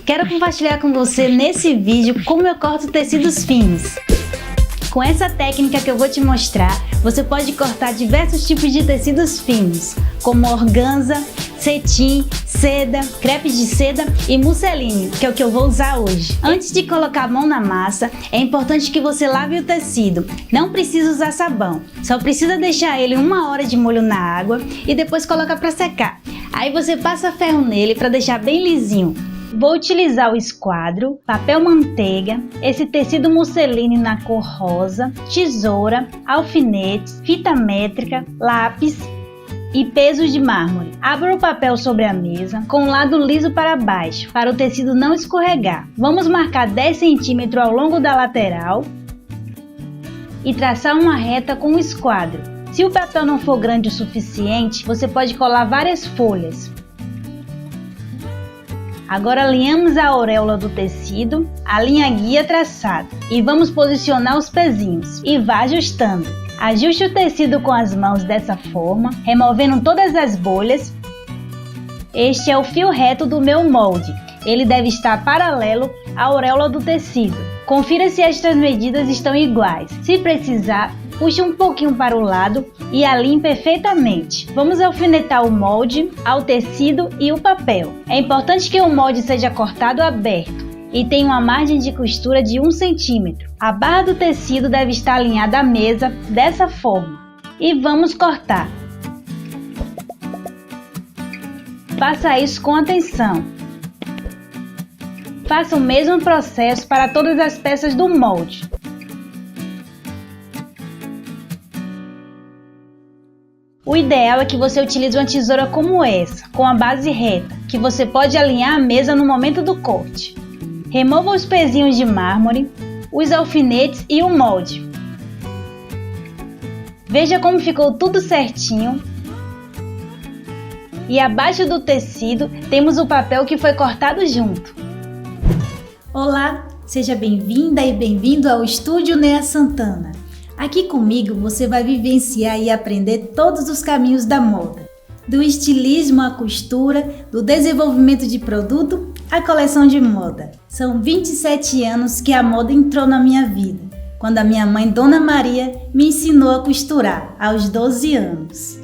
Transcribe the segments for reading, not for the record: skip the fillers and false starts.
Quero compartilhar com você nesse vídeo como eu corto tecidos finos. Com essa técnica que eu vou te mostrar, você pode cortar diversos tipos de tecidos finos, como organza, cetim, seda, crepe de seda e musseline, que é o que eu vou usar hoje. Antes de colocar a mão na massa, é importante que você lave o tecido. Não precisa usar sabão, só precisa deixar ele 1 hora de molho na água e depois coloca para secar. Aí você passa ferro nele para deixar bem lisinho. Vou utilizar o esquadro, papel manteiga, esse tecido musseline na cor rosa, tesoura, alfinetes, fita métrica, lápis e pesos de mármore. Abra o papel sobre a mesa com o lado liso para baixo, para o tecido não escorregar. Vamos marcar 10 cm ao longo da lateral e traçar uma reta com o esquadro. Se o papel não for grande o suficiente, você pode colar várias folhas. Agora alinhamos a auréola do tecido, a linha guia traçada e vamos posicionar os pezinhos e vá ajustando. Ajuste o tecido com as mãos dessa forma, removendo todas as bolhas. Este é o fio reto do meu molde, ele deve estar paralelo à auréola do tecido. Confira se estas medidas estão iguais, se precisar, puxe um pouquinho para o lado e alinhe perfeitamente. Vamos alfinetar o molde ao tecido e o papel. É importante que o molde seja cortado aberto e tenha uma margem de costura de 1 cm. A barra do tecido deve estar alinhada à mesa dessa forma. E vamos cortar. Faça isso com atenção. Faça o mesmo processo para todas as peças do molde. O ideal é que você utilize uma tesoura como essa, com a base reta, que você pode alinhar a mesa no momento do corte. Remova os pezinhos de mármore, os alfinetes e o molde. Veja como ficou tudo certinho. E abaixo do tecido temos o papel que foi cortado junto. Olá, seja bem-vinda e bem-vindo ao Estúdio Nea Santana. Aqui comigo você vai vivenciar e aprender todos os caminhos da moda, do estilismo à costura, do desenvolvimento de produto à coleção de moda. São 27 anos que a moda entrou na minha vida, quando a minha mãe, Dona Maria, me ensinou a costurar aos 12 anos.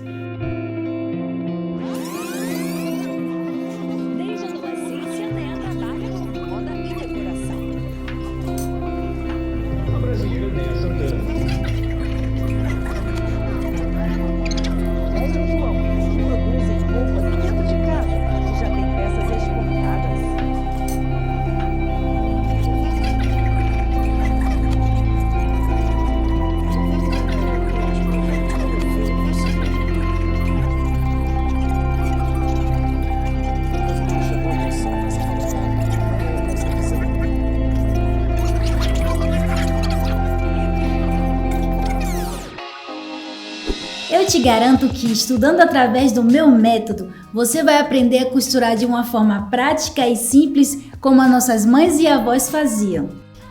Eu te garanto que, estudando através do meu método, você vai aprender a costurar de uma forma prática e simples, como as nossas mães e avós faziam.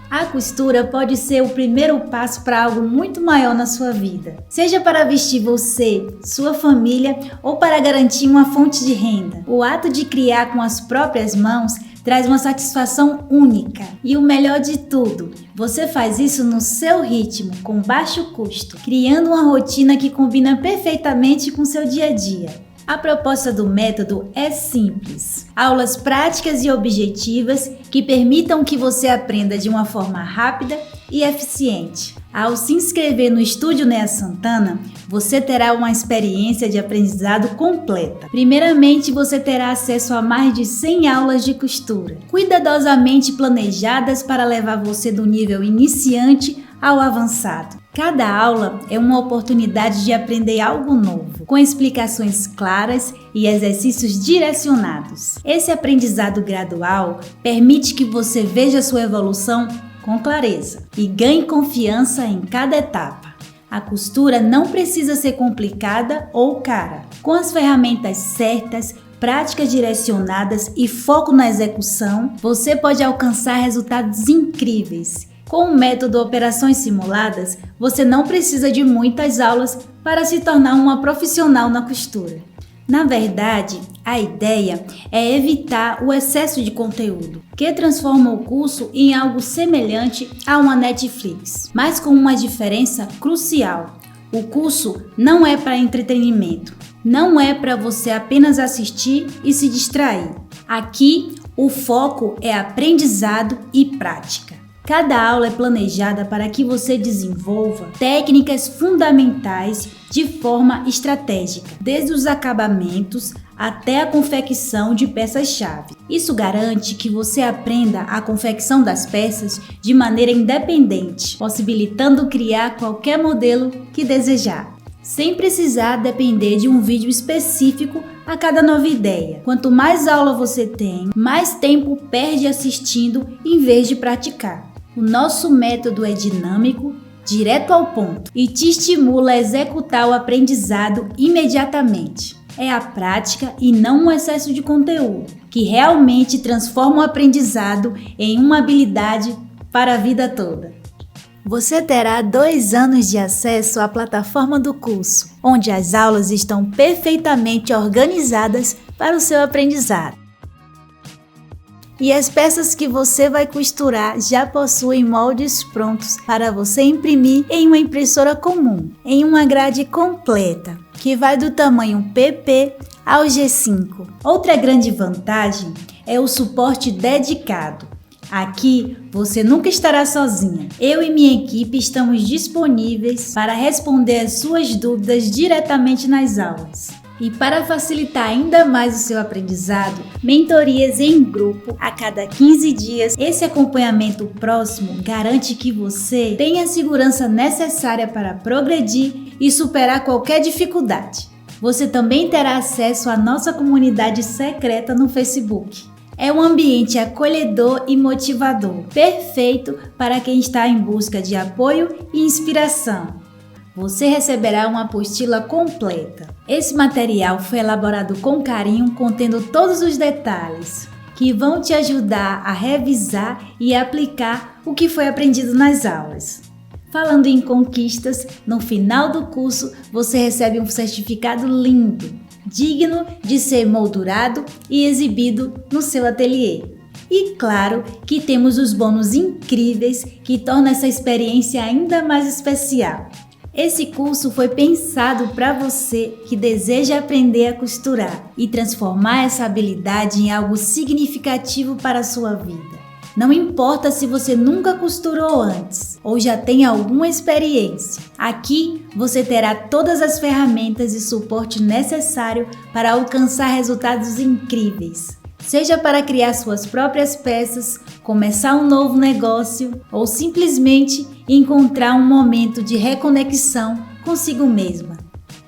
A costura pode ser o primeiro passo para algo muito maior na sua vida, seja para vestir você, sua família ou para garantir uma fonte de renda. O ato de criar com as próprias mãos traz uma satisfação única. E o melhor de tudo, você faz isso no seu ritmo, com baixo custo, criando uma rotina que combina perfeitamente com seu dia a dia. A proposta do método é simples. Aulas práticas e objetivas que permitam que você aprenda de uma forma rápida e eficiente. Ao se inscrever no Estúdio Nea Santana, você terá uma experiência de aprendizado completa. Primeiramente, você terá acesso a mais de 100 aulas de costura, cuidadosamente planejadas para levar você do nível iniciante ao avançado. Cada aula é uma oportunidade de aprender algo novo, com explicações claras e exercícios direcionados. Esse aprendizado gradual permite que você veja sua evolução com clareza e ganhe confiança em cada etapa. A costura não precisa ser complicada ou cara. Com as ferramentas certas, práticas direcionadas e foco na execução, você pode alcançar resultados incríveis. Com o método Operações Simuladas, você não precisa de muitas aulas para se tornar uma profissional na costura. Na verdade, A ideia é evitar o excesso de conteúdo, que transforma o curso em algo semelhante a uma Netflix, mas com uma diferença crucial. O curso não é para entretenimento, não é para você apenas assistir e se distrair. Aqui, o foco é aprendizado e prática. Cada aula é planejada para que você desenvolva técnicas fundamentais de forma estratégica, desde os acabamentos até a confecção de peças-chave. Isso garante que você aprenda a confecção das peças de maneira independente, possibilitando criar qualquer modelo que desejar, sem precisar depender de um vídeo específico a cada nova ideia. Quanto mais aula você tem, mais tempo perde assistindo em vez de praticar. O nosso método é dinâmico, direto ao ponto e te estimula a executar o aprendizado imediatamente. É a prática e não um excesso de conteúdo que realmente transforma o aprendizado em uma habilidade para a vida toda. Você terá 2 anos de acesso à plataforma do curso, onde as aulas estão perfeitamente organizadas para o seu aprendizado. E as peças que você vai costurar já possuem moldes prontos para você imprimir em uma impressora comum, em uma grade completa, que vai do tamanho PP ao G5. Outra grande vantagem é o suporte dedicado. Aqui você nunca estará sozinha. Eu e minha equipe estamos disponíveis para responder as suas dúvidas diretamente nas aulas. E para facilitar ainda mais o seu aprendizado, mentorias em grupo a cada 15 dias. Esse acompanhamento próximo garante que você tenha a segurança necessária para progredir e superar qualquer dificuldade. Você também terá acesso à nossa comunidade secreta no Facebook. É um ambiente acolhedor e motivador, perfeito para quem está em busca de apoio e inspiração. Você receberá uma apostila completa. Esse material foi elaborado com carinho, contendo todos os detalhes que vão te ajudar a revisar e aplicar o que foi aprendido nas aulas. Falando em conquistas, no final do curso você recebe um certificado lindo, digno de ser moldurado e exibido no seu ateliê. E claro que temos os bônus incríveis que tornam essa experiência ainda mais especial. Esse curso foi pensado para você que deseja aprender a costurar e transformar essa habilidade em algo significativo para a sua vida. Não importa se você nunca costurou antes ou já tem alguma experiência, aqui você terá todas as ferramentas e suporte necessário para alcançar resultados incríveis. Seja para criar suas próprias peças, começar um novo negócio ou simplesmente encontrar um momento de reconexão consigo mesma.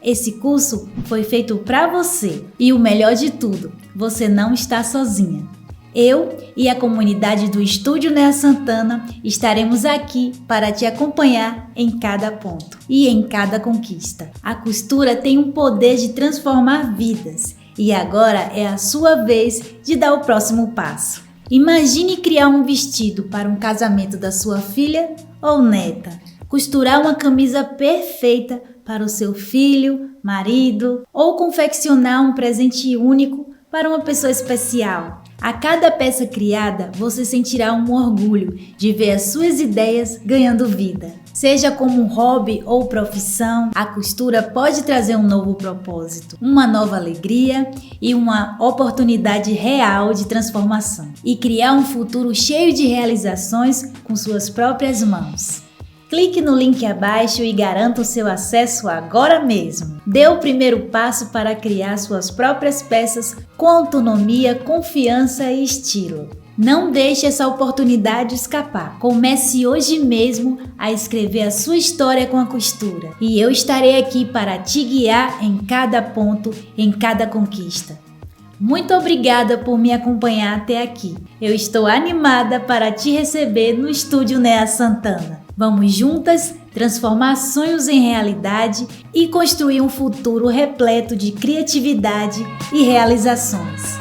Esse curso foi feito para você e o melhor de tudo, você não está sozinha. Eu e a comunidade do Estúdio Nea Santana estaremos aqui para te acompanhar em cada ponto e em cada conquista. A costura tem um poder de transformar vidas. E agora é a sua vez de dar o próximo passo. Imagine criar um vestido para um casamento da sua filha ou neta. Costurar uma camisa perfeita para o seu filho, marido ou confeccionar um presente único para uma pessoa especial. A cada peça criada, você sentirá um orgulho de ver as suas ideias ganhando vida. Seja como um hobby ou profissão, a costura pode trazer um novo propósito, uma nova alegria e uma oportunidade real de transformação. E criar um futuro cheio de realizações com suas próprias mãos. Clique no link abaixo e garanta o seu acesso agora mesmo. Dê o primeiro passo para criar suas próprias peças com autonomia, confiança e estilo. Não deixe essa oportunidade escapar. Comece hoje mesmo a escrever a sua história com a costura. E eu estarei aqui para te guiar em cada ponto, em cada conquista. Muito obrigada por me acompanhar até aqui. Eu estou animada para te receber no Estúdio Nea Santana. Vamos juntas transformar sonhos em realidade e construir um futuro repleto de criatividade e realizações.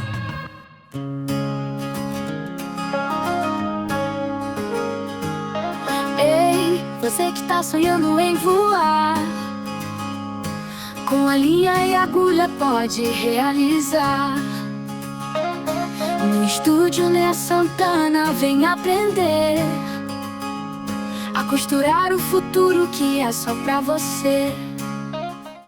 Ei, você que tá sonhando em voar, com a linha e agulha pode realizar. No estúdio Nea Santana vem aprender a costurar o futuro que é só pra você.